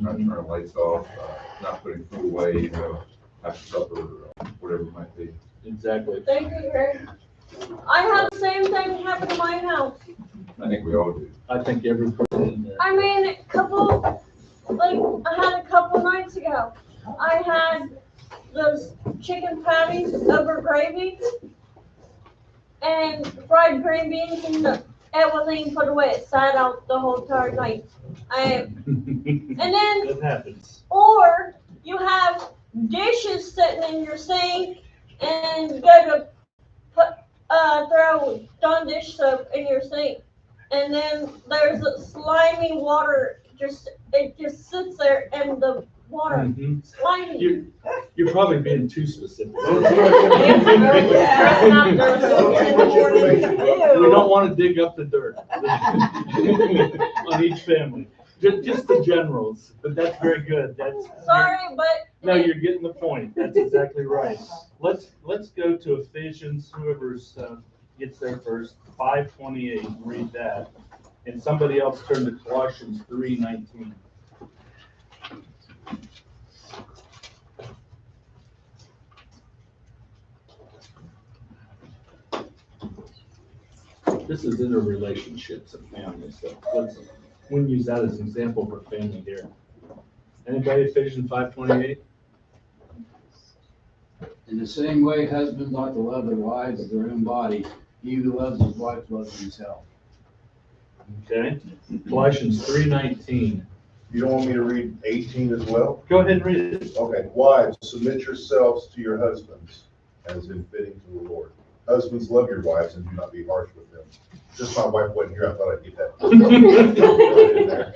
not turning lights off, not putting food away, after supper, whatever it might be. Exactly. Thank you, Greg. I had the same thing happen in my house. I think we all do. I think every person in there. I mean, I had a couple nights ago. I had those chicken patties over gravy and fried green beans, and it wasn't even put away. It sat out the whole entire night. And then, It happens. or you have dishes sitting in your sink and you go to throw Dawn dish soap in your sink, and then there's a slimy water. It just sits there, and the water Mhm. slimy. You're probably being too specific. We don't want to dig up the dirt on each family. Just the generals, but that's very good. Sorry, but No, you're getting the point. That's exactly right. Let's go to Ephesians, whoever's gets there first, 5:28, read that. And somebody else turn to Colossians 3:19. This is interrelationships and family, so we use that as an example for family here. Anybody, Ephesians 5:28? In the same way, husbands ought to love their wives as their own body. He who loves his wife loves himself. Okay, Colossians 3:19. You don't want me to read 18 as well? Go ahead and read it. Okay, wives, submit yourselves to your husbands as in fitting to the Lord. Husbands, love your wives and do not be harsh with them. Just my wife wasn't here, I thought I'd get that. Right in there.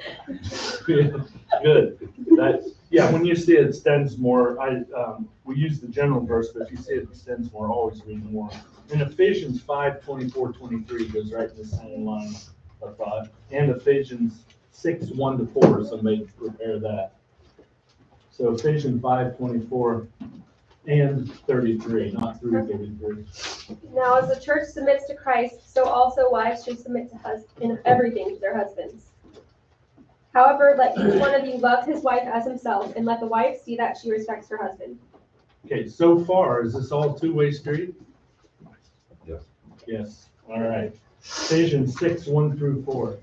Good. Yeah, when you see it extends more, we use the general verse, but if you see it extends more, always read more. In Ephesians 5:24-23 goes right in the same line of thought, and Ephesians 6:1-4, so maybe prepare that. So Ephesians 5:24 and 33, not through 33. Now, as the church submits to Christ, so also wives should submit to in everything to their husbands. However, let each one of you love his wife as himself, and let the wife see that she respects her husband. Okay, so far, is this all two-way street? Yes. Yes, all right. Ephesians 6:1-4.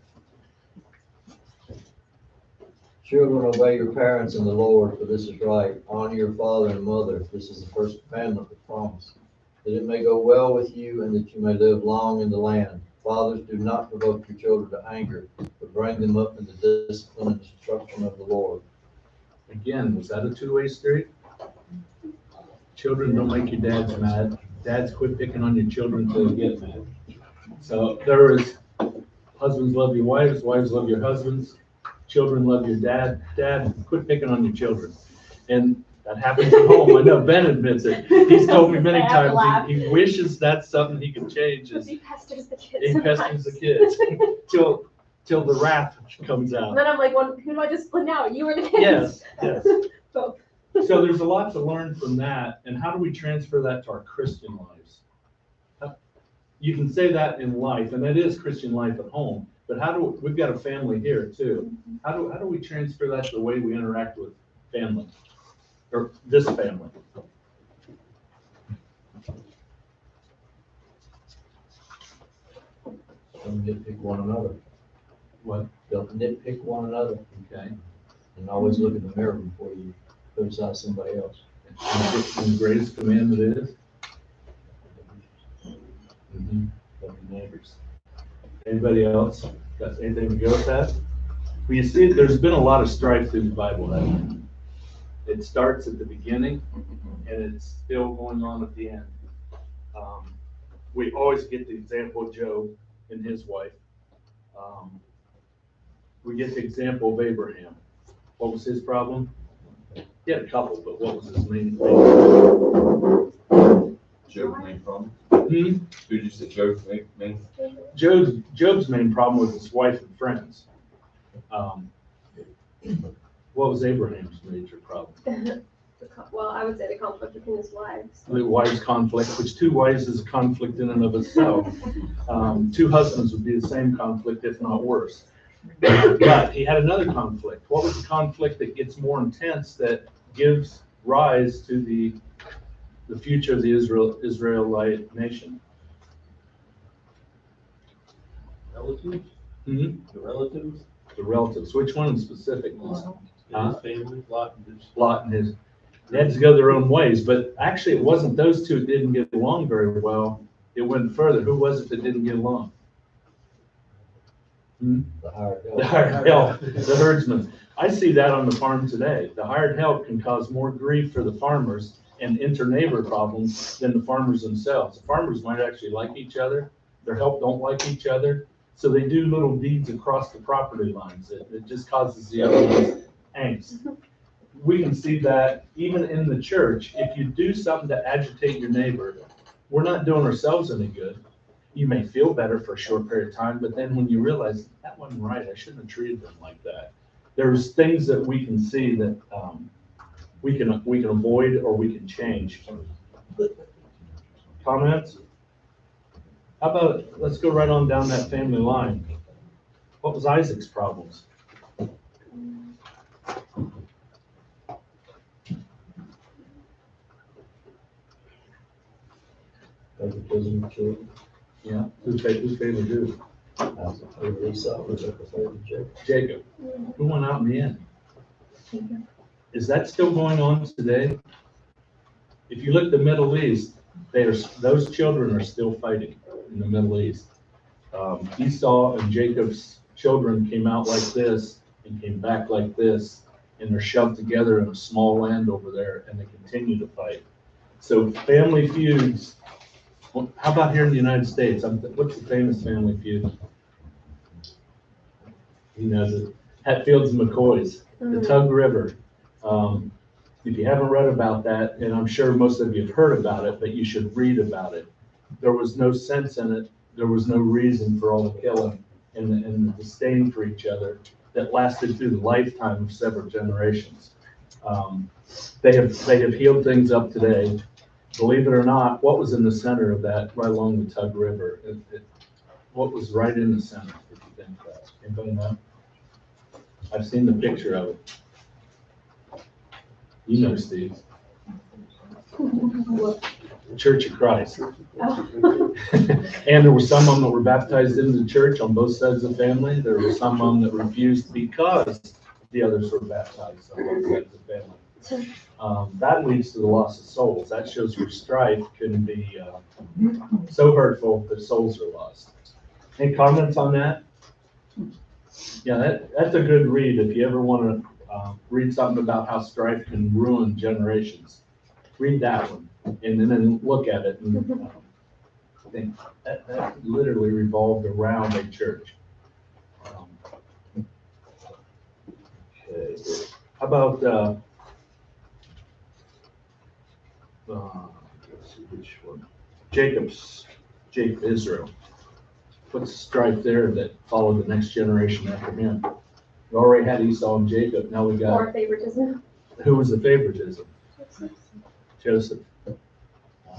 Children, obey your parents in the Lord, for this is right. Honor your father and mother. This is the first commandment with promise, that it may go well with you and that you may live long in the land. Fathers, do not provoke your children to anger, but bring them up in the discipline and instruction of the Lord. Again, was that a two-way street? Children, don't make your dads mad. Dads, quit picking on your children until they get mad. So there is, husbands love your wives, wives love your husbands, children love your dad. Dad, quit picking on your children. And that happens at home. I know Ben admits it. He's told me many times he wishes that's something he could change. Because he pesters the kids. He pesters the kids till the wrath comes And out. then I'm like, well, who do I just split out? You or the kids? Yes. Both. So there's a lot to learn from that. And how do we transfer that to our Christian lives? You can say that in life, and that is Christian life at home. But we've got a family here too. How do we transfer that to the way we interact with family? Or this family? Don't nitpick one another. What? Don't nitpick one another, Okay. and always look in the mirror before you criticize somebody else. And the greatest commandment is? Love your neighbors. Anybody else got anything to go with that? Well, you see, there's been a lot of strife through the Bible, hasn't it? It starts at the beginning and it's still going on at the end. We always get the example of Job and his wife. We get the example of Abraham. What was his problem? He had a couple, but what was his main thing? Job's main problem? Hmm? Who did you say Job's main? Job's main problem was his wife and friends. What was Abraham's major problem? Well, I would say the conflict between his wives. The wives' conflict, which two wives is a conflict in and of itself. Two husbands would be the same conflict, if not worse. But he had another conflict. What was the conflict that gets more intense that gives rise to the future of the Israelite nation? Relatives, Hmm? the relatives, The relatives. Which one in specific? and his family, Lot and his. Lot and his, they had to go their own ways, but actually it wasn't those two that didn't get along very well. It went further. Who was it that didn't get along? Hmm? The hired help. The hired help, the herdsmen. I see that on the farm today. The hired help can cause more grief for the farmers and inter-neighbor problems than the farmers themselves. The farmers might actually like each other. Their help don't like each other. So they do little deeds across the property lines. It just causes the other ones angst. We can see that even in the church, if you do something to agitate your neighbor, we're not doing ourselves any good. You may feel better for a short period of time, but then when you realize that wasn't right, I shouldn't have treated them like that. There's things that we can see that we can avoid or we can change. Comments? How about, let's go right on down that family line. What was Isaac's problems? Favoritism of children. Yeah, who favored who? As a favor Esau, was a favor Jacob. Jacob. Who went out in the end? Is that still going on today? If you look at the Middle East, those children are still fighting in the Middle East. Esau and Jacob's children came out like this and came back like this, and they're shoved together in a small land over there, and they continue to fight. So family feuds. How about here in the United States? What's the famous family feud? You know, the Hatfields and McCoys, the Tug River. If you haven't read about that, and I'm sure most of you have heard about it, but you should read about it. There was no sense in it. There was no reason for all the killing and the disdain for each other that lasted through the lifetime of several generations. They have healed things up today. Believe it or not, what was in the center of that, right along the Tug River? What was right in the center, if you think about it? Anybody know? I've seen the picture of it. You know, Steve. Church of Christ. And there were some of them that were baptized into the church on both sides of the family. There were some of them that refused because the others were baptized on both sides of the family. That leads to the loss of souls. That shows where strife can be so hurtful that souls are lost. Any comments on that? Yeah, that's a good read if you ever want to read something about how strife can ruin generations. Read that one and then look at it and think that literally revolved around a church. Okay. How about let's see which one. Jacob Israel. What's the strife there that followed the next generation after him? We already had Esau and Jacob. Now we got, More favoritism. who was the favoritism? Joseph. All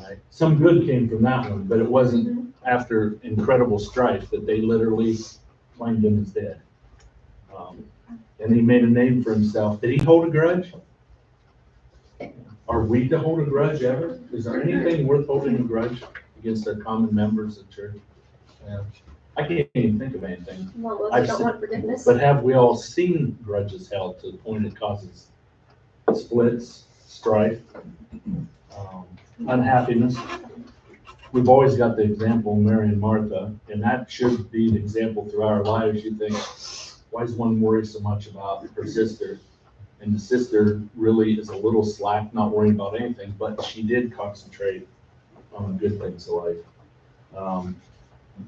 right. Some good came from that one, but it wasn't after incredible strife that they literally claimed him as dead. And he made a name for himself. Did he hold a grudge? Are we to hold a grudge ever? Is there anything worth holding a grudge against our common members of church? Yeah. I can't even think of anything. Well, I've those don't seen- want forgiveness. But have we all seen grudges held to the point it causes splits, strife, unhappiness? We've always got the example of Mary and Martha, and that should be the example through our lives. You think, why does one worry so much about her sister? And the sister really is a little slack, not worrying about anything, but she did concentrate on the good things of life.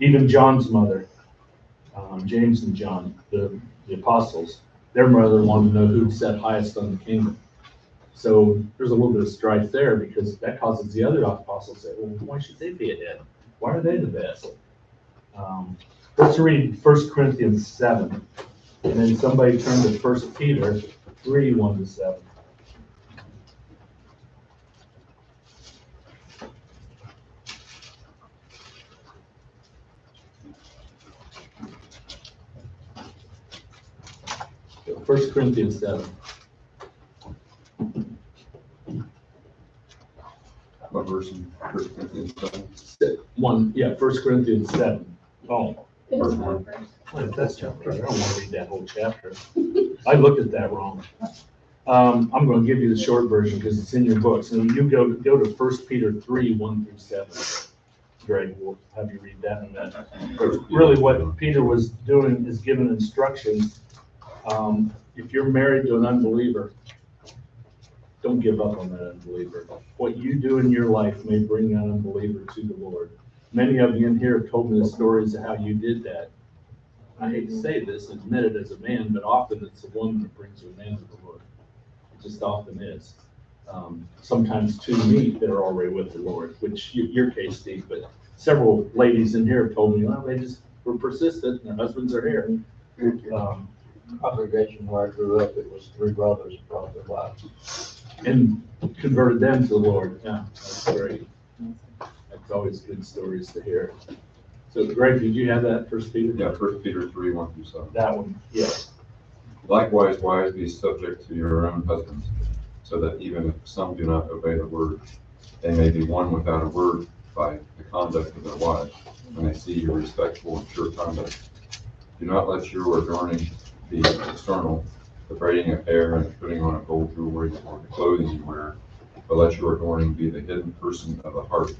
Even John's mother, James and John, the apostles, their mother wanted to know who sat highest on the kingdom. So there's a little bit of strife there because that causes the other apostles to say, well, why should they be ahead? Why are they the best? Let's read 1 Corinthians 7, and then somebody turn to 1 Peter 3, 1-7. Corinthians 7. What verse in 1 Corinthians 7? 1 Corinthians 7. Oh, It is one verse. wait, that's chapter. I don't want to read that whole chapter. I looked at that wrong. I'm going to give you the short version because it's in your books. And you go to 1 Peter 3, 1 through 7. Greg, we'll have you read that in a minute. But really what Peter was doing is giving instructions. If you're married to an unbeliever, don't give up on that unbeliever. What you do in your life may bring that unbeliever to the Lord. Many of you in here have told me the stories of how you did that. I hate to say this, admit it as a man, but often it's a woman that brings a man to the Lord. It just often is. Sometimes two meet that are already with the Lord, which your case, Steve, but several ladies in here have told me, well, they just were persistent and their husbands are here. Congregation where I grew up, it was 3 brothers brought their wives. And converted them to the Lord. Yeah, that's great. That's always good stories to hear. So Greg, did you have that, 1 Peter? Yeah, 1 Peter 3, 1 through 7. That one, yes. Likewise, wives, be subject to your own husbands, so that even if some do not obey the word, they may be won without a word by the conduct of their wives, when they see your respectful and pure conduct. Do not let your adorning be external, the braiding of hair and the putting on of gold jewelry or the clothing you wear, but let your adorning be the hidden person of the heart,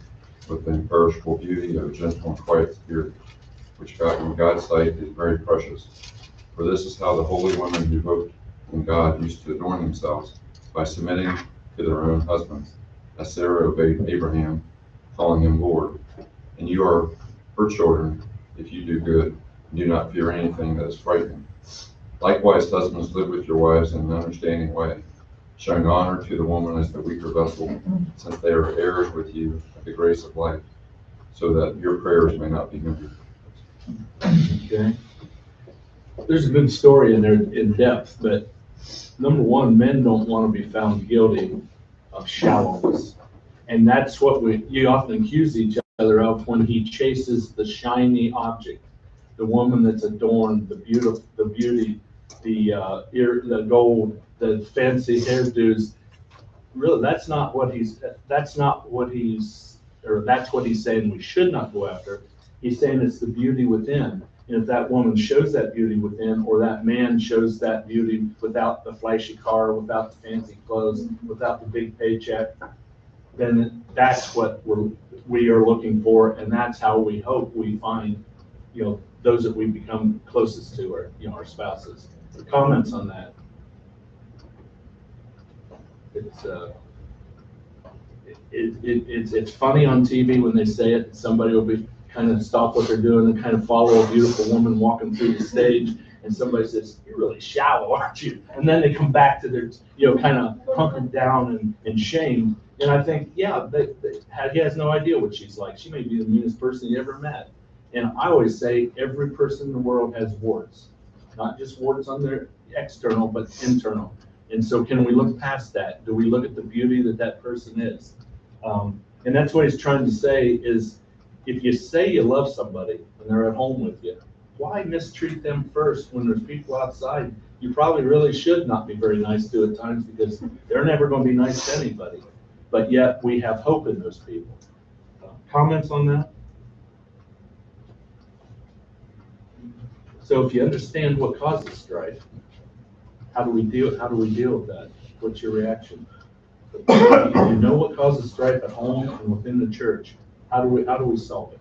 with the imperishable beauty of a gentle and quiet spirit, which in God's sight is very precious. For this is how the holy women who hoped in God used to adorn themselves, by submitting to their own husbands, as Sarah obeyed Abraham, calling him Lord. And you are her children, if you do good, and do not fear anything that is frightening. Likewise, husbands, live with your wives in an understanding way, showing honor to the woman as the weaker vessel, since they are heirs with you of the grace of life, so that your prayers may not be hindered. Okay. There's a good story in there in depth, but number one, men don't want to be found guilty of shallowness. And that's what you often accuse each other of when he chases the shiny object, the woman that's adorned, the beauty, the gold, the fancy hairdos. Really, that's what he's saying we should not go after. He's saying it's the beauty within. And if that woman shows that beauty within, or that man shows that beauty without the flashy car, without the fancy clothes, without the big paycheck, then that's what we are looking for, and that's how we hope we find, those that we become closest to, or our spouses. Comments on that? It's funny on TV when they say it. Somebody will be kind of stop what they're doing and kind of follow a beautiful woman walking through the stage, and somebody says, "You're really shallow, aren't you?" And then they come back to their, kind of hunkered down and shamed. And I think, yeah, he has no idea what she's like. She may be the meanest person he ever met. And I always say every person in the world has warts, not just warts on their external, but internal. And so can we look past that? Do we look at the beauty that person is? And that's what he's trying to say is, if you say you love somebody and they're at home with you, why mistreat them first when there's people outside you probably really should not be very nice to at times, because they're never going to be nice to anybody. But yet we have hope in those people. Comments on that? So if you understand what causes strife, how do we deal with that? What's your reaction? If you know what causes strife at home and within the church, how do we solve it?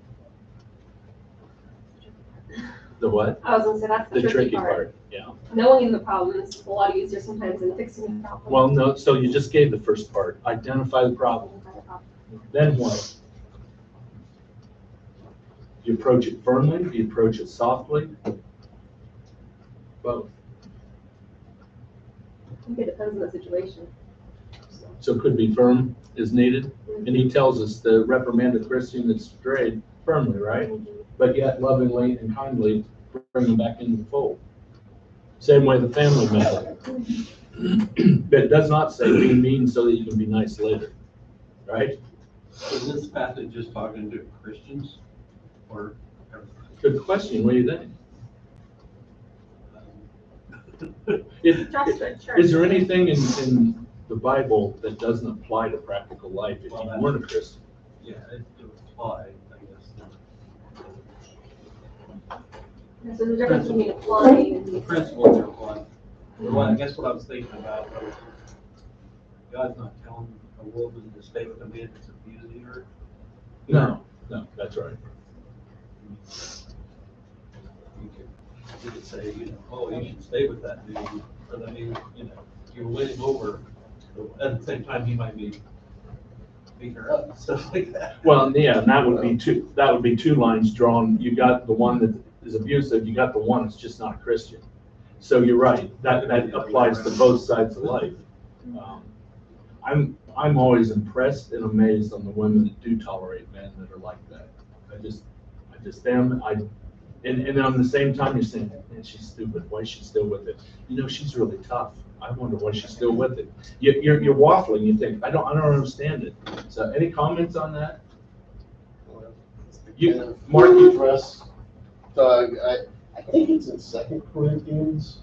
The what? I was gonna say, that's The tricky part, yeah. Knowing the problem is a lot easier sometimes than fixing the problem. Well, no, so you just gave the first part, identify the problem. Then what? Do you approach it firmly? Do you approach it softly? Both. I think it depends on the situation. So it could be firm is needed. And he tells us to reprimand a Christian that's strayed firmly, right? But yet lovingly and kindly bring them back into the fold. Same way the family method. But it does not say be mean so that you can be nice later, right? Is this passage just talking to Christians or? Good question. What do you think? Just for church. Is there anything in the Bible that doesn't apply to practical life if you weren't a Christian? Yeah, it would apply, I guess. So there's a difference between applying and. The principles are applied. Well, I guess what I was thinking about was God's not telling a woman to stay with a man that's abusing her. No, that's right. You could say, you know, oh, you should stay with that dude, or that means, you know, you're winning over. At the same time, he might be beating her up and stuff like that. Well, yeah, and that would be two lines drawn. You got the one that is abusive, you got the one that's just not a Christian. So you're right, that applies to both sides of life. I'm always impressed and amazed on the women that do tolerate men that are like that. I just am, and then on the same time, you're saying, man, she's stupid, why is she still with it? You know, she's really tough. I wonder why she's still with it. You're waffling, you don't understand it. So any comments on that? You, Mark, you, address, Doug, I think it's in 2 Corinthians,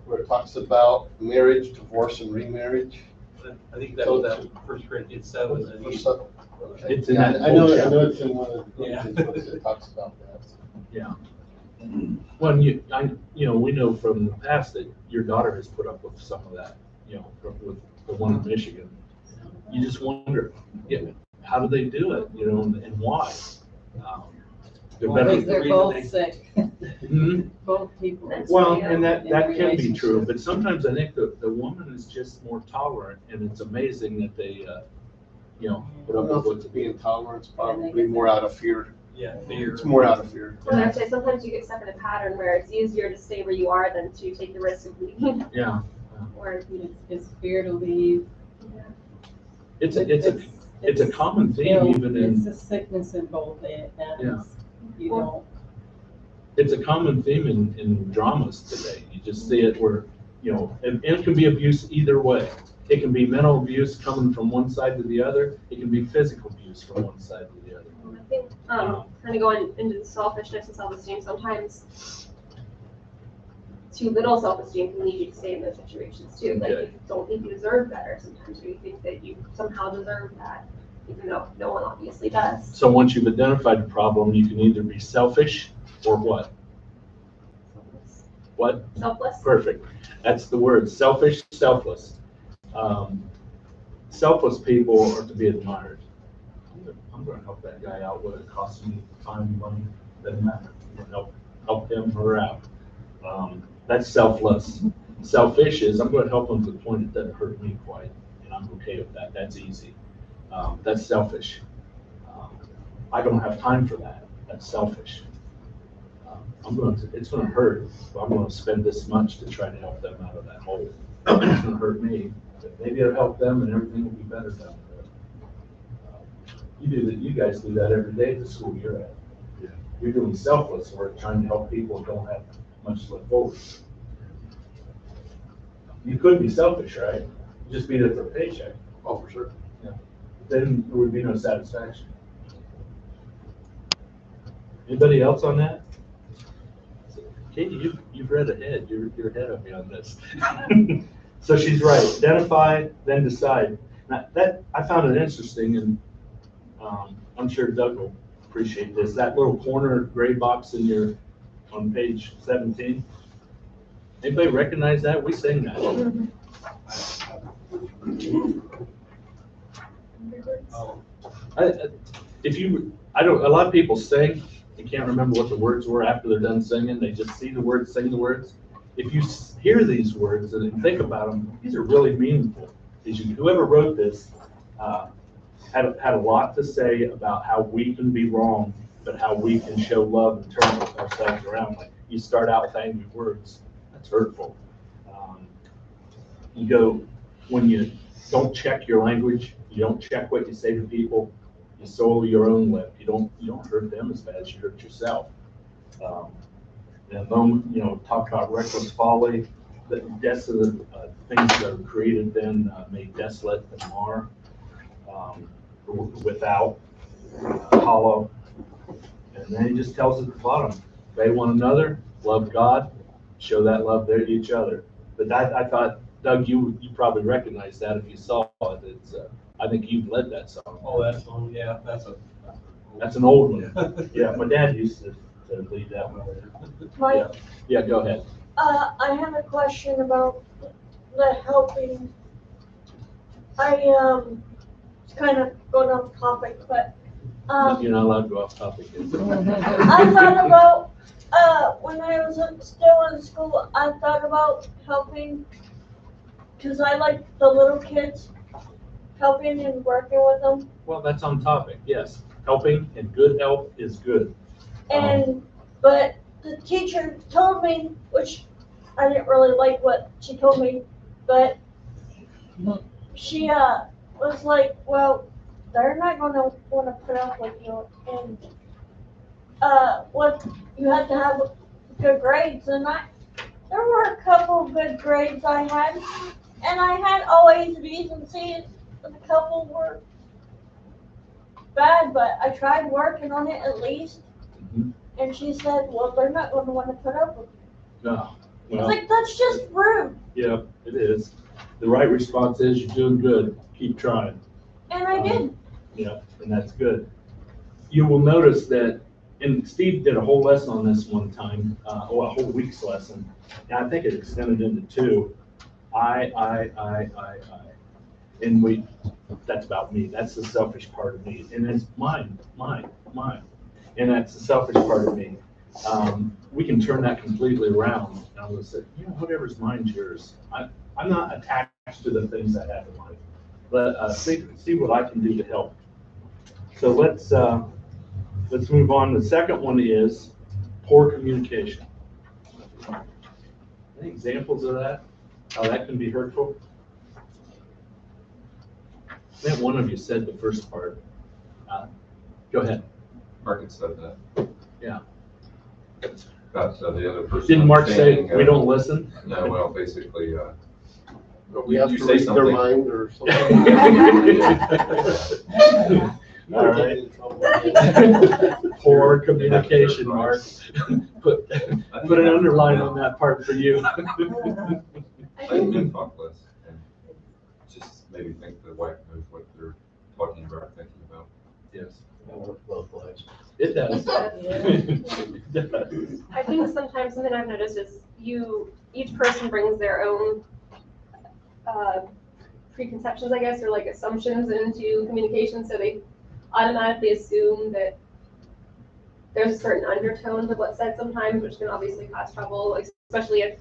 where it talks about marriage, divorce, and remarriage. I think that was that 1 Corinthians 7. and he- Okay. It's in Yeah, that I know whole chapter. it's in one of the Yeah. Corinthians books that talks about that. Yeah. Well, we know from the past that your daughter has put up with some of that, with the one in Michigan. You just wonder, how do they do it, and why? They're Well, better. because they're both sick, Mhm. both people. Well, and that In can be relationship. true, but sometimes I think the woman is just more tolerant, and it's amazing that they, put I don't up know with if what's it's being tolerant, it's probably more out of fear. Yeah, fear. It's more out of fear. And I'd say sometimes you get stuck in a pattern where it's easier to stay where you are than to take the risk of leaving. Yeah, Or, It's fear to leave. it's a common theme even in. It's a sickness in both ends. Yeah. You know, It's a common theme in dramas today. You just see it where, and it can be abuse either way. It can be mental abuse coming from one side to the other. It can be physical abuse from one side to the other. I think, kind of going into the selfishness and self-esteem, sometimes too little self-esteem can lead you to stay in those situations too. Like, Okay. you don't think you deserve better sometimes, or you think that you somehow deserve that, even though no one obviously does. So once you've identified the problem, you can either be selfish or what? What? Selfless. Perfect. That's the word, selfish, selfless. Selfless people are to be admired. I'm gonna help that guy out, whether it costs me time, money, doesn't matter. I'm gonna help him or her out. That's selfless. Selfish is, I'm gonna help them to the point it doesn't hurt me quite, and I'm okay with that. That's easy. That's selfish. I don't have time for that. That's selfish. It's gonna hurt, but I'm gonna spend this much to try to help them out of that hole. It's gonna hurt me, but maybe it'll help them and everything will be better down the road. You guys do that every day at the school you're at. You're doing selfless work, trying to help people who don't have much to look forward to. You could be selfish, right? Just be there for a paycheck. Oh, for sure. Then there would be no satisfaction. Anybody else on that? Katie, you've read ahead. You're ahead of me on this. So she's right. Identify, then decide. Now, I found it interesting, and I'm sure Doug will appreciate this. That little corner gray box on page 17. Anybody recognize that? We sing that. Oh, A lot of people sing, they can't remember what the words were after they're done singing, they just see the words, sing the words. If you hear these words and think about them, these are really meaningful. Whoever wrote this had a lot to say about how we can be wrong, but how we can show love and turn ourselves around. Like, you start out with angry words, that's hurtful. When you don't check your language, you don't check what you say to people, you soil your own lip. You don't hurt them as bad as you hurt yourself. And then, talk about reckless folly, the desolate things that are created then made desolate and mar, without, hollow. And then he just tells us at the bottom, obey one another, love God, show that love there to each other. But I thought, Doug, you probably recognize that if you saw it. It's, I think you've led that song. Oh, that's one, yeah, That's an old one. Yeah, my dad used to lead that one. Mike, Yeah, go ahead. I have a question about the helping. It's kind of going off topic, but, You're not allowed to go off topic. I thought about, when I was still in school, I thought about helping, cause I like the little kids, helping and working with them. Well, that's on topic, yes. Helping and good help is good. But the teacher told me, which I didn't really like what she told me, but she, was like, well, they're not gonna wanna put up with you, and, what, you have to have good grades, and there were a couple of good grades I had, and I had all A's, B's, and C's, and a couple were bad, but I tried working on it at least, and she said, well, they're not gonna wanna put up with you. No, I was well, like, that's just rude, yeah, it is. The right response is you're doing good, keep trying. and I did. Yeah, and that's good. You will notice that, and Steve did a whole lesson on this one time, a whole week's lesson, and I think it extended into 2. I. And that's about me. That's the selfish part of me. And it's mine. And that's the selfish part of me. We can turn that completely around. And I would say, whatever's mine's yours. I'm not attached to the things I have in life. But see what I can do to help. So let's move on. The second one is poor communication. Any examples of that? How that can be hurtful? I think one of you said the first part. Go ahead. Mark had said that. Yeah. About the other person. Didn't Mark say understanding, we don't listen? No, well, basically, We have You to say read their something. mind or something. All right. Poor communication, Mark. Put an underline on that part for you. I can talk less and just maybe think the wife knows what they're talking about, thinking about. Yes, It works both ways. it does. It does. I think sometimes something I've noticed is each person brings their own preconceptions, I guess, or like assumptions into communication, so they automatically assume that there's a certain undertone to what's said sometimes, which can obviously cause trouble, like, especially if,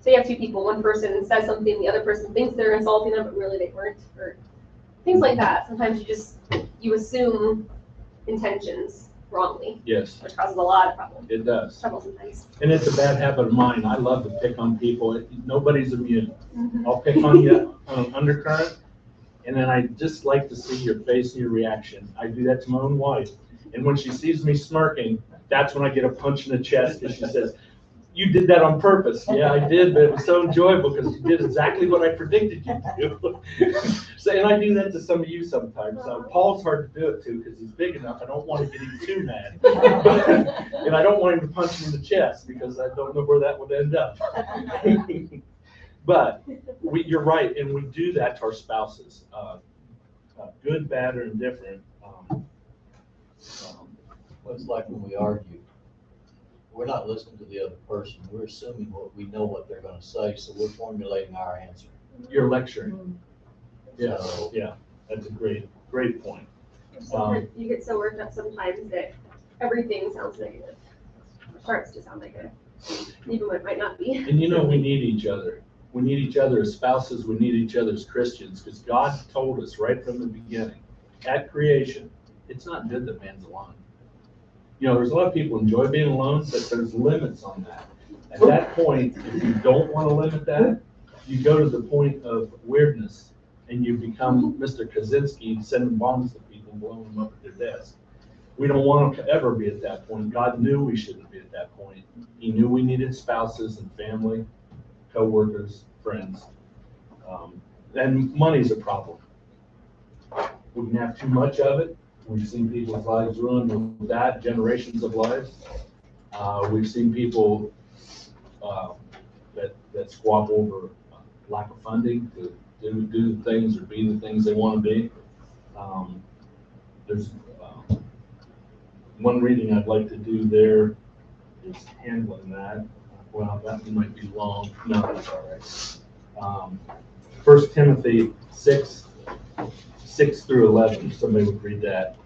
say you have 2 people, one person says something, the other person thinks they're insulting them, but really they weren't, or things like that. Sometimes you assume intentions wrongly, Yes, which causes a lot of problems. it does. Trouble sometimes. And it's a bad habit of mine. I love to pick on people. Nobody's immune. I'll pick on you on an undercurrent, and then I just like to see your face and your reaction. I do that to my own wife. And when she sees me smirking, that's when I get a punch in the chest, because she says, you did that on purpose. Yeah, I did, but it was so enjoyable because you did exactly what I predicted you to do. So, and I do that to some of you sometimes. Paul's hard to do it to because he's big enough. I don't want to get him too mad. And I don't want him to punch him in the chest because I don't know where that would end up. But you're right, and we do that to our spouses. Good, bad, or indifferent. Well, it's like when we argue, we're not listening to the other person. We're assuming we know what they're gonna say, so we're formulating our answer. You're lecturing. Yeah, So- yeah, that's a great point. Sometimes you get so worked up sometimes that everything sounds negative, or starts to sound negative, even when it might not be. And we need each other. We need each other as spouses. We need each other as Christians, because God told us right from the beginning, at creation, it's not good that man's alone. There's a lot of people enjoy being alone, but there's limits on that. At that point, if you don't want to limit that, you go to the point of weirdness, and you become Mr. Kaczynski, sending bombs to people and blowing them up at their desk. We don't want to ever be at that point. God knew we shouldn't be at that point. He knew we needed spouses and family, co-workers, friends. And money's a problem. We can have too much of it. We've seen people's lives ruined with that, generations of lives. We've seen people that squabble over lack of funding to do the things or be the things they want to be. There's one reading I'd like to do there is handling that. Well, that one might be long. No, that's all right. 1 Timothy 6 through 11. Somebody would read that.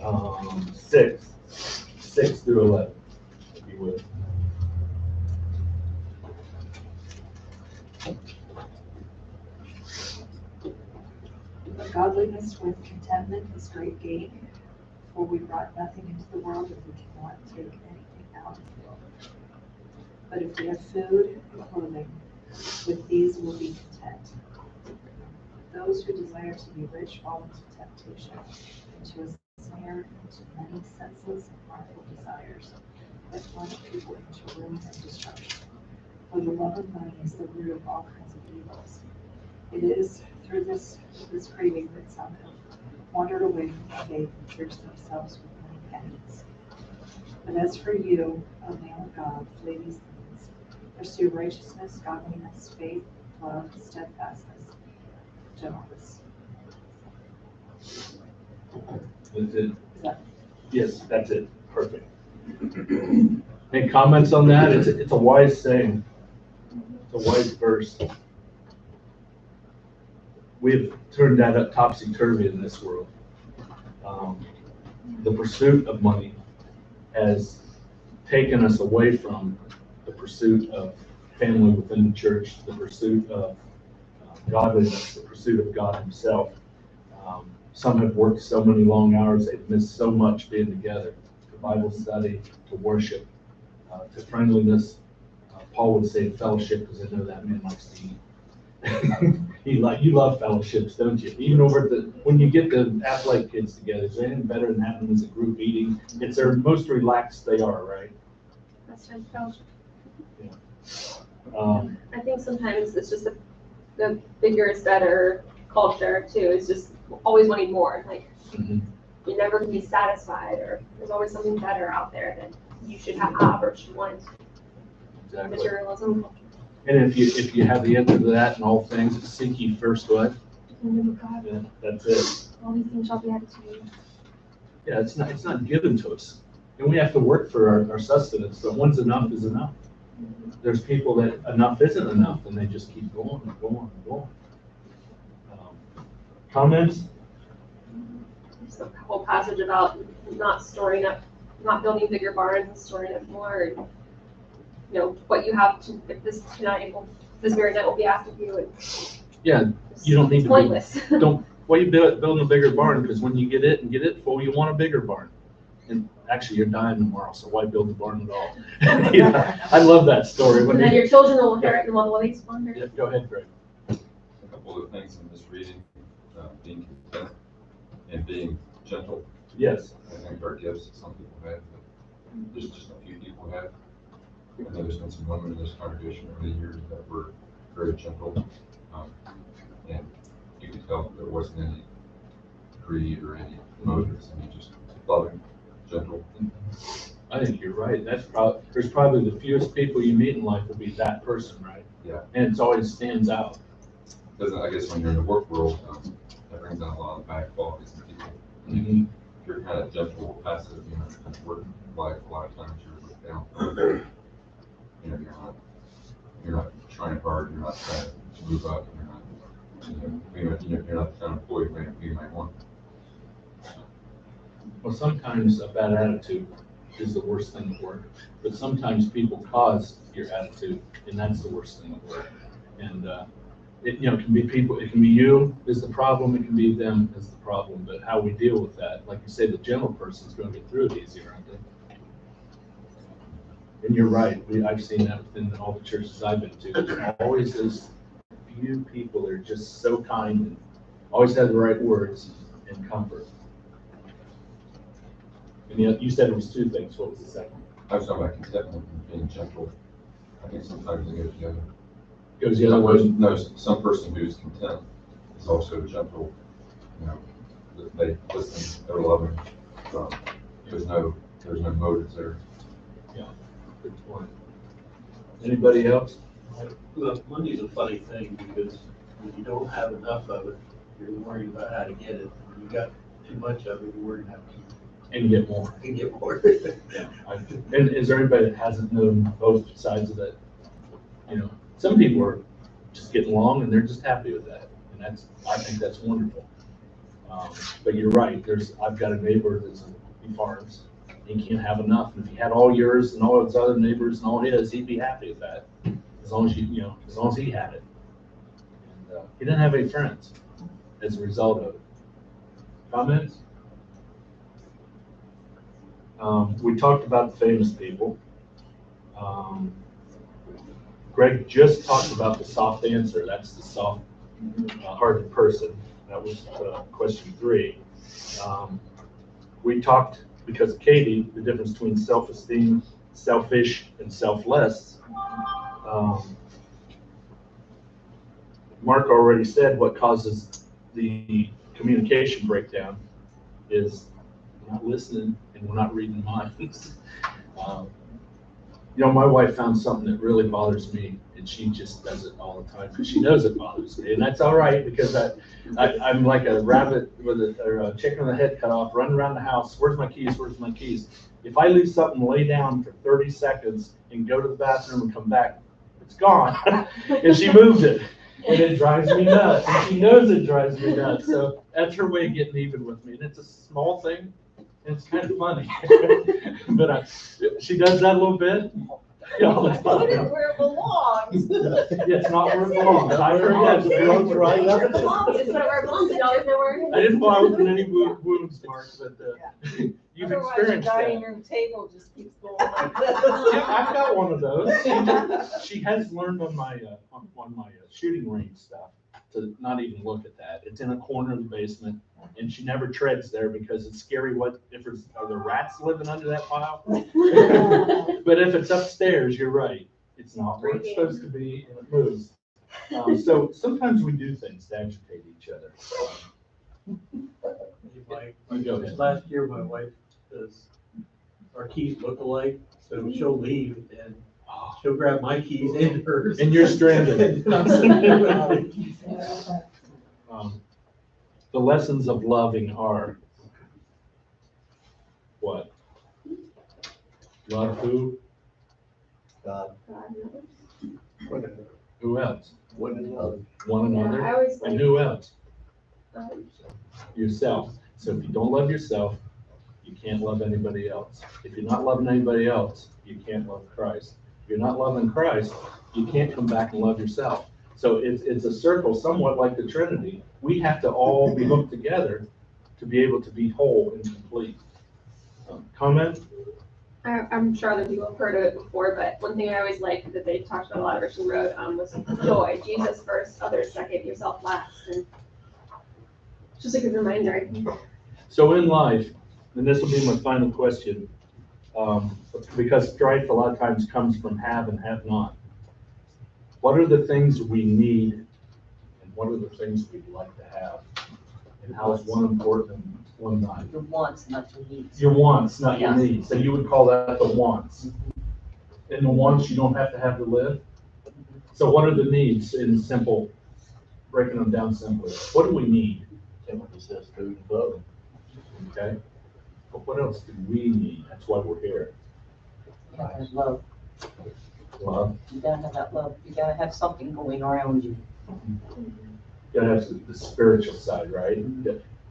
Um, 6 through 11, if you would. Godliness with contentment is great gain, for we brought nothing into the world and we cannot take anything out of the world. But if we have food and clothing, with these we'll be content. Those who desire to be rich fall into temptation, into a snare, into many senseless and harmful desires that plunge people into ruin and destruction. For the love of money is the root of all kinds of evils. It is through this craving that some have wandered away from the faith and pierced themselves with many pangs. But as for you, O man of God, flee these things. Pursue righteousness, godliness, faith, love, steadfastness, gentleness. That's it. Is that Yes, that's it. Perfect. Any comments on that? It's a wise saying. It's a wise verse. We've turned that up topsy-turvy in this world. The pursuit of money has taken us away from the pursuit of family within the church, the pursuit of godliness, the pursuit of God himself. Some have worked so many long hours, they've missed so much being together, to Bible study, to worship, to friendliness. Paul would say fellowship, because I know that man likes to eat. You love fellowships, don't you? Even over when you get the athletic kids together, is there anything better than having them as a group eating? It's their most relaxed they are, right? That's time fellowship. Yeah. I think sometimes it's just the bigger is better culture too. It's just always wanting more. Like you never can be satisfied, or there's always something better out there that you should have or should want. Exactly. Materialism. And if you have the answer to that in all things, seek ye first what? Yeah, that's it. All these things shall be added to you. Yeah, it's not given to us. And we have to work for our sustenance, but once enough is enough. There's people that enough isn't enough, and they just keep going and going and going. Comments? There's a whole passage about not storing up, not building bigger barns and storing up more. And, you know, what you have to, if this very night will be asked of you. And Yeah, you don't need to pointless. Why you building a bigger barn? Because when you get it full, you want a bigger barn. And actually, you're dying tomorrow, so why build the barn at all? I love that story. And then your children will inherit them while they squander. Yeah, go ahead, Greg. A couple of things in this reading, being content and being gentle. Yes. I think are gifts that some people have, but there's just a few people have. I know there's been some women in this congregation over the years that were very gentle, and you could tell there wasn't any greed or any motives. I mean, just loving, gentle. I think you're right. There's probably the fewest people you meet in life will be that person, right? Yeah. And it always stands out. Because I guess when you're in the work world, that brings out a lot of bad qualities in people. Mm-hmm. If you're kind of gentle, passive, you know, work life, a lot of times you're looked down. You know, you're not trying hard, you're not trying to move up, you're not the kind of employee we might want. Well, sometimes a bad attitude is the worst thing at work, but sometimes people cause your attitude, and that's the worst thing at work. And it can be people, it can be you is the problem, it can be them is the problem, but how we deal with that, like you say, the gentle person's going to get through it easier, aren't they? And you're right. I've seen that within all the churches I've been to. There's always those few people that are just so kind and always have the right words and comfort. And you said it was two things. What was the second? I was talking about contentment and being gentle. I think sometimes they go together. Goes the other way. No, some person who's content is also gentle, you know, that they listen, they're loving. There's no motives there. Good point. Anybody else? Look, money's a funny thing because when you don't have enough of it, you're worried about how to get it. When you got too much of it, you're worried how And get more. to get more. And is there anybody that hasn't known both sides of that? You know, some people are just getting along and they're just happy with that. And I think that's wonderful. But you're right, I've got a neighbor he farms. He can't have enough. And if he had all yours and all his other neighbors and all his, he'd be happy with that. As long as as long as he had it. And he didn't have any friends as a result of it. Comments? We talked about the famous people. Greg just talked about the soft answer. That's the soft, hearted person. That was question 3. We talked, because of Katie, the difference between self-esteem, selfish, and selfless. Mark already said what causes the communication breakdown is we're not listening and we're not reading minds. My wife found something that really bothers me, and she just does it all the time because she knows it bothers me, and that's all right because I'm like a rabbit or a chicken with a head cut off, running around the house. Where's my keys? Where's my keys? If I leave something lay down for 30 seconds and go to the bathroom and come back, it's gone, and she moved it, and it drives me nuts. And she knows it drives me nuts, so that's her way of getting even with me, and it's a small thing. It's kind of funny, but she does that a little bit. Put it where it belongs. It's not where it belongs. I heard that. It belongs where it belongs. You always know where it is. I didn't want to open any wounds, Mark, but you've Otherwise, experienced your dining that. room table just keeps going like Yeah, I've got one of those. She has learned on my shooting range stuff to not even look at that. It's in a corner of the basement, and she never treads there because it's scary. Are there rats living under that pile? But if it's upstairs, you're right. It's not where it's supposed to be, and it moves. So sometimes we do things to agitate each other. You go ahead. Last year, my wife does, our keys look alike, so she'll leave and she'll grab my keys and hers. And you're stranded. The lessons of loving are what? Love who? God, Who else? one another. One another. I always And like, who else? um, Yourself. So if you don't love yourself, you can't love anybody else. If you're not loving anybody else, you can't love Christ. If you're not loving Christ, you can't come back and love yourself. So it's a circle somewhat like the Trinity. We have to all be hooked together to be able to be whole and complete. Comment? I'm sure other people have heard of it before, but one thing I always liked that they talked about a lot of Christian Road was joy. Jesus first, others second, yourself last. And just a good reminder, I think. So in life, and this will be my final question, because strife a lot of times comes from have and have not. What are the things we need and what are the things we'd like to have? And how is one important and one not? Your wants, not your needs. Your wants, not your Yes. needs. So you would call that the wants. And the wants you don't have to live. So what are the needs in simple, breaking them down simply? What do we need? Timothy says food and clothing. Okay? But what else do we need? That's why we're here. You gotta have love. Love. You gotta have that love. You gotta have something going around you. You gotta have the spiritual side, right?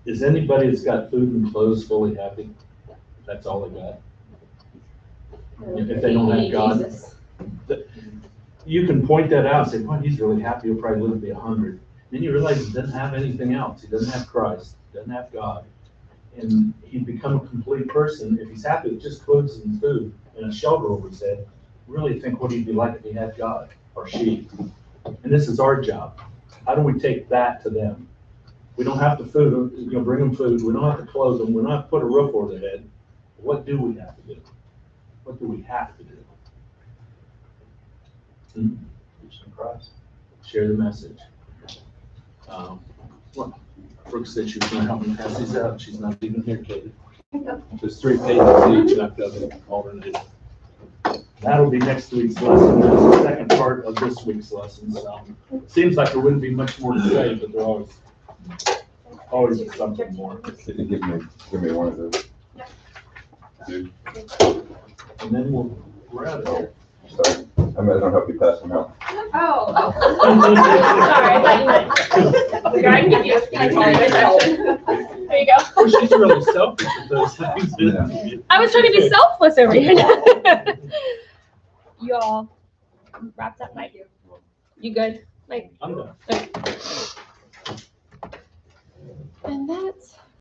Is anybody that's got food and clothes fully happy? That's all they got. If they don't have God, Jesus. you can point that out and say, well, he's really happy, he'll probably live to be 100. Then you realize he doesn't have anything else. He doesn't have Christ, he doesn't have God. And he'd become a complete person if he's happy with just clothes and food and a shelter over his head. Really think what he'd be like if he had God or she. And this is our job. How do we take that to them? We don't have to bring them food. We don't have to clothe them. We don't have to put a roof over their head. What do we have to do? What do we have to do? Preach in Christ. share the message. Well, Brooke said she was gonna help me pass these out. She's not even here, Katie. There's 3 pages each, and I've got it alternated. That'll be next week's lesson. That's the second part of this week's lesson. So seems like there wouldn't be much more to say, but there always is something more. Give me one of those. Dude, And then we're out of here. sorry, I don't help you pass them out. Oh. Sorry, I thought you meant. I can give you a call myself. There you go. Oh, she's really selfish with those things. Yeah. I was trying to be selfless over here. You all wrapped up, Mike? You good? Mike? I'm done. And that's